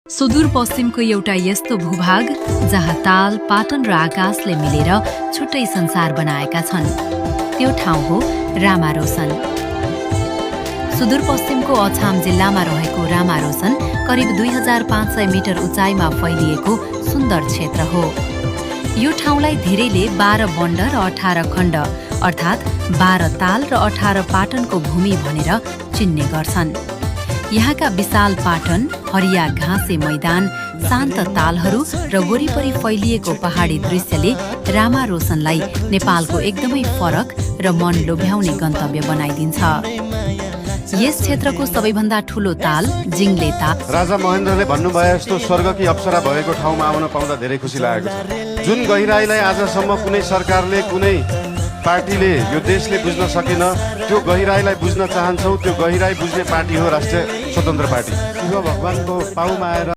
सुदूरपश्चिमको एउटा यस्तो भूभाग जहाँ ताल, पाटन र आकाशले मिलेर छुट्टै संसार बनाएका छन्। त्यो ठाउँ हो रामारोसन। सुदूरपश्चिमको अछाम जिल्लामा रहेको रामारोसन करिब 2500 मिटर उचाइमा फैलिएको सुन्दर क्षेत्र हो। यो ठाउँलाई धेरैले 12 बण्ड र 18 खण्ड अर्थात् 12 ताल र 18 पाटनको भूमि भनेर चिन्ने गर्छन्। यहाँका विशाल पाटन, हरिया घाँसे मैदान, शान्त तालहरू र वरिपरि फैलिएको पहाडी दृश्यले रामारोसनलाई नेपालको एकदमै फरक र मन लोभ्याउने गन्तव्य बनाइदिन्छ। यस क्षेत्रको सबैभन्दा ठूलो ताल जिङ्ले ताल। राजा महेन्द्रले भन्नुभयो जस्तो स्वर्गकी अप्सरा भएको ठाउँमा आउन पाउँदा धेरै खुसी लागेको छ। जुन गहिराईलाई आजसम्म कुनै सरकारले, कुनै पार्टीले, यो देशले बुझ्न सकेन, त्यो गहिराईलाई बुझ्न चाहन्छौँ। त्यो गहिराई बुझ्ने पार्टी हो राष्ट्रिय स्वतन्त्र पार्टी। शिव भगवानको पाउमा आएर